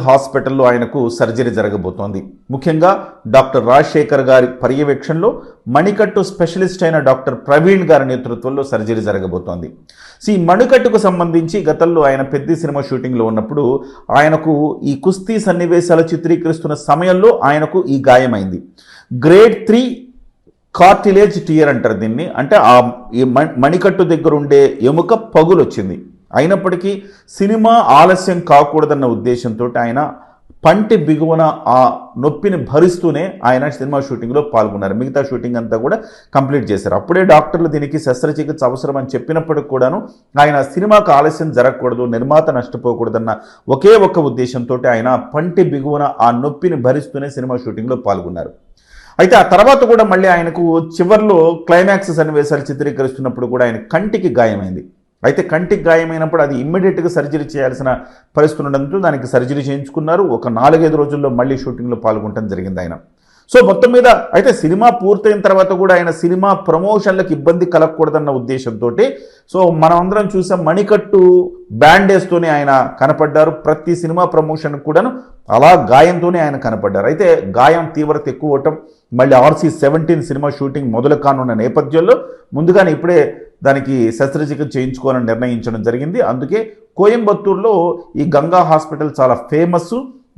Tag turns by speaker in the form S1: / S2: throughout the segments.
S1: హాస్పిటల్లో ఆయనకు సర్జరీ జరగబోతోంది. ముఖ్యంగా డాక్టర్ రాజశేఖర్ గారి పర్యవేక్షణలో మణికట్టు స్పెషలిస్ట్ అయిన డాక్టర్ ప్రవీణ్ గారి నేతృత్వంలో సర్జరీ జరగబోతోంది. ఈ మణికట్టుకు సంబంధించి గతంలో ఆయన పెద్ద సినిమా షూటింగ్లో ఉన్నప్పుడు ఆయనకు ఈ కుస్తీ సన్నివేశాలు చిత్రీకరిస్తున్న సమయంలో ఆయనకు ఈ గాయమైంది. గ్రేడ్ 3 కార్టిలేజ్ టియర్ అంటారు దీన్ని. అంటే ఈ మణికట్టు దగ్గర ఉండే ఎముక పగులు వచ్చింది. అయినప్పటికీ సినిమా ఆలస్యం కాకూడదన్న ఉద్దేశంతో ఆయన పంటి బిగువన ఆ నొప్పిని భరిస్తూనే ఆయన సినిమా షూటింగ్లో పాల్గొన్నారు. మిగతా షూటింగ్ అంతా కూడా కంప్లీట్ చేశారు. అప్పుడే డాక్టర్లు దీనికి శస్త్రచికిత్స అవసరం అని చెప్పినప్పటికి కూడాను ఆయన సినిమాకు ఆలస్యం జరగకూడదు, నిర్మాత నష్టపోకూడదన్న ఒకే ఒక్క ఉద్దేశంతో ఆయన పంటి బిగువన ఆ నొప్పిని భరిస్తూనే సినిమా షూటింగ్లో పాల్గొన్నారు. అయితే ఆ తర్వాత కూడా మళ్ళీ ఆయనకు చివర్లో క్లైమాక్స్ సన్నివేశాలు చిత్రీకరిస్తున్నప్పుడు కూడా ఆయన కంటికి గాయమైంది. అయితే కంటికి గాయమైనప్పుడు అది ఇమ్మీడియట్గా సర్జరీ చేయాల్సిన పరిస్థితి ఉండడంతో దానికి సర్జరీ చేయించుకున్నారు. ఒక 4-5 రోజుల్లో మళ్ళీ షూటింగ్లో పాల్గొనడం జరిగింది ఆయన. సో మొత్తం మీద అయితే సినిమా పూర్తయిన తర్వాత కూడా ఆయన సినిమా ప్రమోషన్లకు ఇబ్బంది కలగకూడదన్న ఉద్దేశంతో సో మనం అందరం చూసాం, మణికట్టు బ్యాండేజ్తోనే ఆయన కనపడ్డారు. ప్రతి సినిమా ప్రమోషన్ కూడాను అలా గాయంతోనే ఆయన కనపడ్డారు. అయితే గాయం తీవ్రత ఎక్కువ అవటం, మళ్ళీ RC-17 సినిమా షూటింగ్ మొదలు కానున్న నేపథ్యంలో ముందుగానే ఇప్పుడే దానికి శస్త్రచికిత్స చేయించుకోవాలని నిర్ణయించడం జరిగింది. అందుకే కోయంబత్తూరులో ఈ గంగా హాస్పిటల్ చాలా ఫేమస్.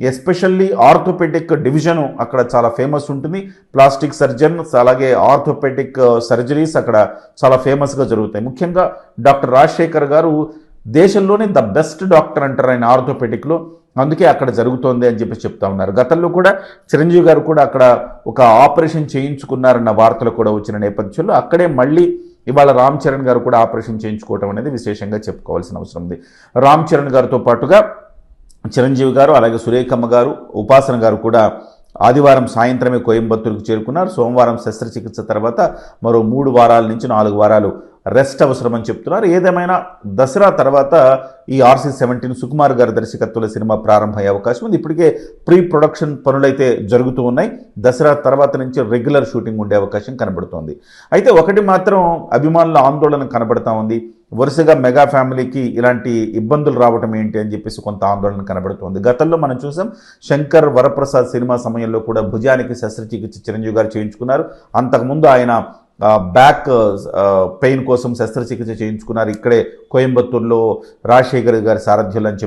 S1: ఎస్పెషల్లీ ఆర్థోపెడిక్ డివిజన్ అక్కడ చాలా ఫేమస్ ఉంటుంది. ప్లాస్టిక్ సర్జన్స్ అలాగే ఆర్థోపెడిక్ సర్జరీస్ అక్కడ చాలా ఫేమస్గా జరుగుతాయి. ముఖ్యంగా డాక్టర్ రాజశేఖర్ గారు దేశంలోనే ద బెస్ట్ డాక్టర్ అంటారు ఆయన ఆర్థోపెడిక్లో. అందుకే అక్కడ జరుగుతోంది అని చెప్పి చెప్తా ఉన్నారు. గతంలో కూడా చిరంజీవి గారు కూడా అక్కడ ఒక ఆపరేషన్ చేయించుకున్నారన్న వార్తలు కూడా వచ్చిన నేపథ్యంలో అక్కడే మళ్ళీ ఇవాళ రామ్ చరణ్ గారు కూడా ఆపరేషన్ చేయించుకోవటం అనేది విశేషంగా చెప్పుకోవాల్సిన అవసరం ఉంది. రామ్ చరణ్ గారితో పాటుగా చిరంజీవి గారు అలాగే సురేఖమ్మ గారు, ఉపాసన గారు కూడా ఆదివారం సాయంత్రమే కోయంబత్తూరుకు చేరుకున్నారు. సోమవారం శస్త్రచికిత్స తర్వాత మరో 3 వారాల నుంచి 4 వారాలు రెస్ట్ అవసరమని చెప్తున్నారు. ఏదేమైనా దసరా తర్వాత ఈ RC-17 సుకుమార్ గారి దర్శకత్వంలో సినిమా ప్రారంభమయ్యే అవకాశం ఉంది. ఇప్పటికే ప్రీ ప్రొడక్షన్ పనులైతే జరుగుతూ ఉన్నాయి. దసరా తర్వాత నుంచి రెగ్యులర్ షూటింగ్ ఉండే అవకాశం కనబడుతోంది. అయితే ఒకటి మాత్రం అభిమానుల ఆందోళన కనబడతా ఉంది. వరుసగా మెగా ఫ్యామిలీకి ఇలాంటి ఇబ్బందులు రావటం ఏంటి అని చెప్పేసి కొంత ఆందోళన కనబడుతోంది. గతంలో మనం చూసాం, శంకర్ వరప్రసాద్ సినిమా సమయంలో కూడా భుజానికి శస్త్రచికిత్స చిరంజీవి గారు చేయించుకున్నారు. అంతకుముందు ఆయన బ్యాక్ పెయిన్ కోసం శస్త్రచికిత్స చేయించుకున్నారు. ఇక్కడే కోయంబత్తూరులో రాజశేఖర్ గారి సారథ్యంలో అని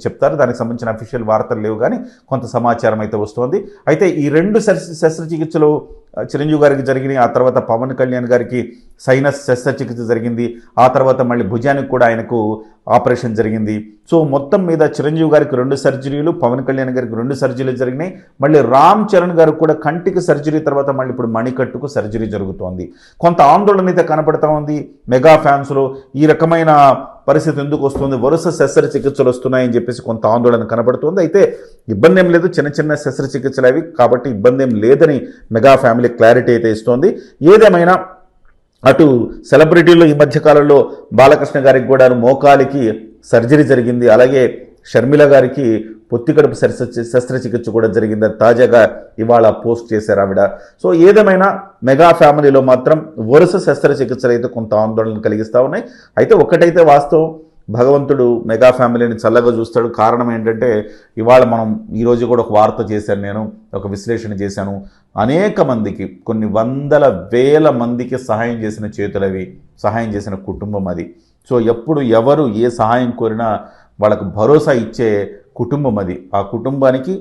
S1: చెప్తారు. దానికి సంబంధించిన అఫీషియల్ వార్తలు లేవు, కానీ కొంత సమాచారం అయితే వస్తోంది. అయితే ఈ 2 శస్త్రచికిత్సలు చిరంజీవి గారికి జరిగినాయి. ఆ తర్వాత పవన్ కళ్యాణ్ గారికి సైనస్ శస్త్రచికిత్స జరిగింది. ఆ తర్వాత మళ్ళీ భుజానికి కూడా ఆయనకు ఆపరేషన్ జరిగింది. సో మొత్తం మీద చిరంజీవి గారికి 2 సర్జరీలు, పవన్ కళ్యాణ్ గారికి 2 సర్జరీలు జరిగినాయి. మళ్ళీ రామ్ చరణ్ గారికి కూడా కంటికి సర్జరీ తర్వాత మళ్ళీ ఇప్పుడు మణికట్టుకు సర్జరీ జరుగుతోంది. కొంత ఆందోళన అయితే కనపడతా ఉంది మెగా ఫ్యాన్స్లో. ఈ రకమైన పరిస్థితి ఎందుకు వస్తుంది, వరుస శస్త్రచికిత్సలు వస్తున్నాయని చెప్పేసి కొంత ఆందోళన కనబడుతుంది. అయితే ఇబ్బంది ఏం లేదు, చిన్న చిన్న శస్త్రచికిత్సలు అవి కాబట్టి ఇబ్బంది ఏం లేదని మెగా ఫ్యామిలీ క్లారిటీ అయితే ఇస్తోంది. ఏదేమైనా అటు సెలబ్రిటీలో ఈ మధ్యకాలంలో బాలకృష్ణ గారికి కూడా మోకాలికి సర్జరీ జరిగింది. అలాగే షర్మిల గారికి పొత్తికడుపు శస్త్రచికిత్స కూడా జరిగింది. తాజాగా ఇవాళ పోస్ట్ చేశారు ఆవిడ. సో ఏదేమైనా మెగా ఫ్యామిలీలో మాత్రం వరుస శస్త్రచికిత్సలు అయితే కొంత ఆందోళన కలిగిస్తూ ఉన్నాయి. అయితే ఒకటైతే వాస్తవం, భగవంతుడు మెగా ఫ్యామిలీని చల్లగా చూస్తాడు. కారణం ఏంటంటే ఇవాళ మనం ఈరోజు కూడా ఒక వార్త చేశాను, నేను ఒక విశ్లేషణ చేశాను. అనేక మందికి, కొన్ని వందల వేల మందికి సహాయం చేసిన చేతులవి, సహాయం చేసిన కుటుంబం అది. సో ఎప్పుడు ఎవరు ఏ సహాయం కోరినా వాళ్ళకు భరోసా ఇచ్చే కుటుంబం అది. ఆ కుటుంబానికి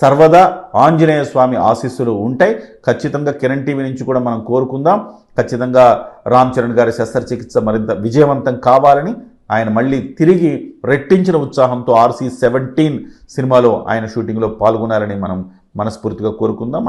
S1: సర్వదా ఆంజనేయ స్వామి ఆశీస్సులు ఉంటాయి. ఖచ్చితంగా కిరణ్ టీవీ నుంచి కూడా మనం కోరుకుందాం. ఖచ్చితంగా రామ్ చరణ్ గారి శస్త్రచికిత్స మరింత విజయవంతం కావాలని, ఆయన మళ్ళీ తిరిగి రెట్టించిన ఉత్సాహంతో RC-17 సినిమాలో ఆయన షూటింగ్లో పాల్గొనాలని మనం మనస్ఫూర్తిగా కోరుకుందాం.